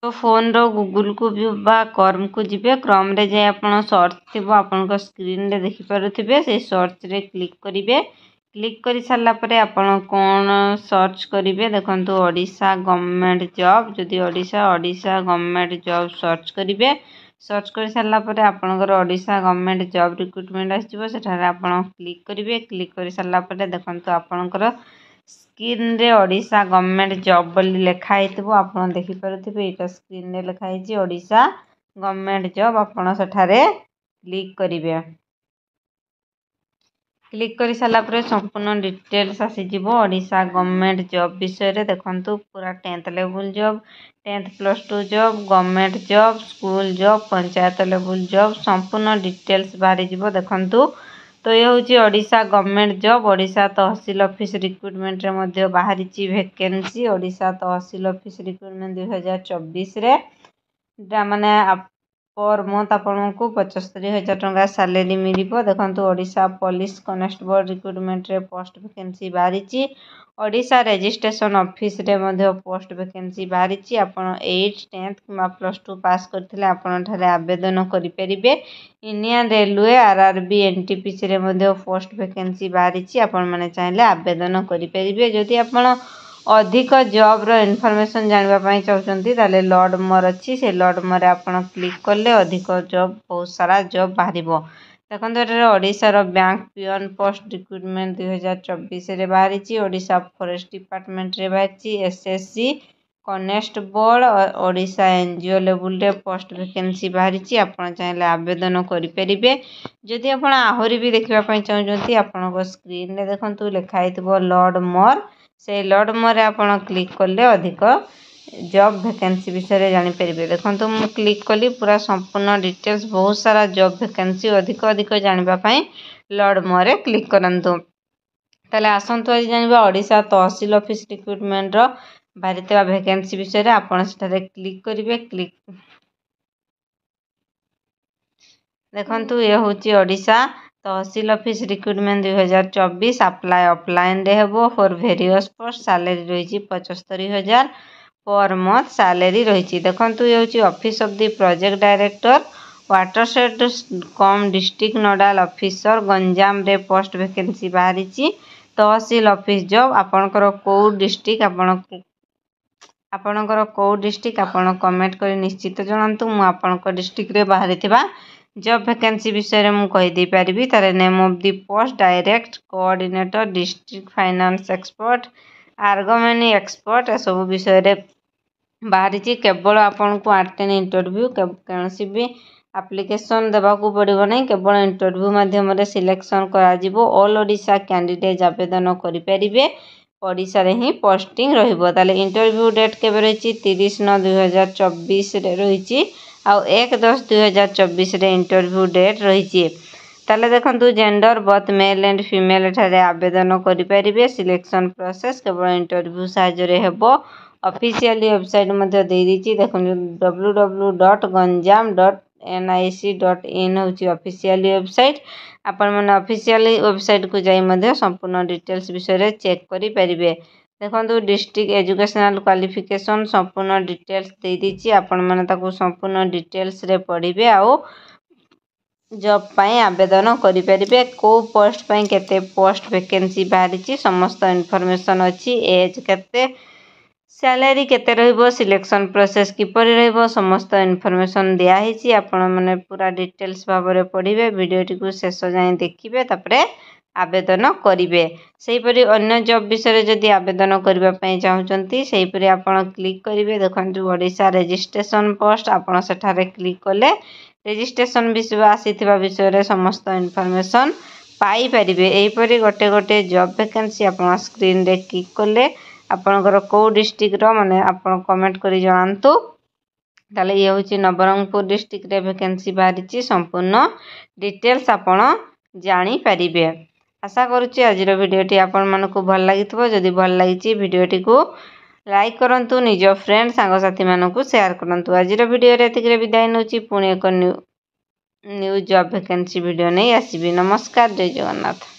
तो फोन रो गूगल को भी बा कर्म को जिबे क्रम रे जे आपण सर्च थिबो आपण स्क्रीन रे देखि पारुथिबे से सर्च रे क्लिक करिवे। क्लिक करि सारला परे आपण कोन सर्च करिवे देखंतु ओडिशा गवर्नमेंट जॉब जदि ओडिशा गवर्नमेंट जॉब सर्च करिवे। सर्च कर सारला परे आपणकर ओडिशा गवर्नमेंट जॉब रिक्रुटमेंट आसीबो सेठारे आपण क्लिक करिवे। क्लिक करि सारला परे देखंतु आपणकर स्क्रीन रे ओडिशा गवर्नमेंट जॉब बोली लिखा हेतिबो आपण देखि पारुथिबे। एटा स्क्रीन रे लिखा हेछि ओडिशा गवर्नमेंट जॉब आपण सेठारे क्लिक करिवे। क्लिक करि सारला परे संपूर्ण डिटेल्स आसी जिवो ओडिशा गवर्नमेंट जॉब विषय रे देखंतु पूरा 10th level job 10th +2 job government job school job panchayat level job संपूर्ण डिटेल्स बाहरी जिवो देखंतु। तो ये हूँ ओडिशा गवर्नमेंट जॉब ओडिशा तहसील ऑफिस रिक्रुटमेंट रे मध्य बाहरी वैकेंसी ओडिशा तहसील ऑफिस रिक्रुटमेंट 2024 रे माने पर मंथ आपको 75,000 टंका सैलरी मिलिबो। देखंतु ओडिशा पुलिस कांस्टेबल रिक्रुटमेंट रे पोस्ट वैकेंसी बाहरी ओडिशा रजिस्ट्रेशन ऑफिस रे मध्य पोस्ट वैकेंसी बाहरी आपण 8th 10th किंवा +2 पास करथिले आपण ठारे आवेदन करि परिबे। इंडियन रेलवे आरआरबी एनटीपीसी रे मध्य पोस्ट वैकेंसी बाहरी आपण माने चाहिले आवेदन करि परिबे। जदि आपण अधिक जॉब रो इन्फॉर्मेशन जानबा पई चाहउचंती ताले लॉर्ड मोर अछि से लॉर्ड मोर आपण क्लिक करले अधिक जॉब बहुत सारा जॉब बाहरिबो। देखंतु एटारे ओडिशा रो बैंक पियन पोस्ट रिक्रुटमेंट 2024 रे बाहरी ओडिशा फॉरेस्ट डिपार्टमेंट रे बाहरी SSC constable Odisha NGO level रे पोस्ट वैकेंसी बाहरी आपण चाहिले आवेदन करि परिबे। जदि आपण आहुरी भी देखबा पई चाहउचंती आपण को स्क्रीन रे देखंतु लिखा हेतबो लॉर्ड मोर से लॉर्ड मोर आपण क्लिक करले अधिक जॉब वैकेंसी विषय जानि परिबे। देखंतु मु क्लिक कली पूरा संपूर्ण डिटेल्स बहुत सारा जॉब वैकेंसी अधिक अधिक जानबा पई लॉर्ड मोर क्लिक करंतु। ताले आसंतु आज जानबा ओडिशा तहसील ऑफिस रिक्रुटमेंट रो बारितवा वैकेंसी विषय रे आपण सेठारे क्लिक करिवे। क्लिक देखंतु ये होची ओडिशा तहसील ऑफिस रिक्रुटमेंट 2024 अप्लाई ऑफलाइन रे हेबो फॉर वेरियस पोस्ट सैलरी रही 75,000 पर मंथ सैलरी रही। देखंतु ये होची office of the project director watershed come district nodal officer Ganjam रे पोस्ट वैकेंसी बाहरी तहसील ऑफिस जॉब आपणकर को डिस्ट्रिक्ट आपणकर को डिस्ट्रिक्ट आपण कमेंट करी निश्चित जणांतु मु आपणकर डिस्ट्रिक्ट रे बाहरी थिबा जॉब वैकेंसी विषय रे मु कहि दे परिबी। तारे name of the post direct coordinator district finance expert आर्गोमेनी एक्सपर्ट ए सब विषय रे बाहरी केवल आपन को अटेंड इंटरव्यू कौनसी भी एप्लिकेशन देवा को पड़ो नहीं केवल इंटरव्यू माध्यम रे सिलेक्शन करा जिवो। ऑल ओडिशा कैंडिडेट आवेदन करि परिबे ओडिशा रे ही पोस्टिंग रहिबो। ताले इंटरव्यू डेट केबे रहिछि 30/9/2024 रे रहिछि आ 1/10/2024 रे इंटरव्यू डेट रहिछि। ताले देखंतु gender both male and female ठारे आवेदन करि परिबे। सिलेक्शन प्रोसेस केवल इंटरव्यू साहाय्य रे हेबो। ऑफिशियली वेबसाइट मध्ये दे दिछि देखंतु www.ganjam.nic.in होछि ऑफिशियली वेबसाइट। आपण माने ऑफिशियली वेबसाइट को जाई मध्ये संपूर्ण डिटेल्स विषय रे चेक करि परिबे। देखंतु डिस्ट्रिक्ट एजुकेशनल क्वालिफिकेशन संपूर्ण डिटेल्स दे दिछि आपण माने ताको संपूर्ण डिटेल्स रे पढिबे आ जॉब पाई आवेदन करि परिबे। को पोस्ट पाई केते पोस्ट वैकेंसी बाहरी समस्त इन्फॉर्मेशन अछि एज केते सैलरी केते रहइबो सिलेक्शन प्रोसेस किपरि रहइबो समस्त इन्फॉर्मेशन दिया हिची। आपण माने पूरा डिटेल्स भाबरे पढिबे वीडियोटी को शेष जाय देखिबे तापरे आवेदन करिवे। सेहि परि अन्य जॉब विषय जदि आवेदन करबा पई चाहउचंती सेहि परि आपण क्लिक करिवे। देखंतु ओडिशा रजिस्ट्रेशन पोस्ट आपण सेठारे क्लिक करले रजिस्ट्रेशन विषय आसीथिबा विषय रे समस्त इन्फॉर्मेशन पाई परिबे। एही परि गोटे गोटे जॉब वैकेंसी आपण स्क्रीन रे क्लिक करले आपणकर को डिस्ट्रिक्ट रो माने आपण कमेंट करी जणांतु। ताले ये होची नवरंगपुर डिस्ट्रिक्ट रे वैकेंसी बाहरी संपूर्ण डिटेल्स आपण जानी परिबे। आशा करूची आजिर वीडियोटी आपण मानको भल लागितबो। जदि भल लागिची वीडियोटी को लाइक करंतु निज फ्रेंड सांग साथी मानको शेयर करंतु। आजिर वीडियो रे एतिकरे विदाय नउची पुणी एक न्यू जॉब वैकेंसी वीडियो नै आसीबी। नमस्कार जय जगन्नाथ।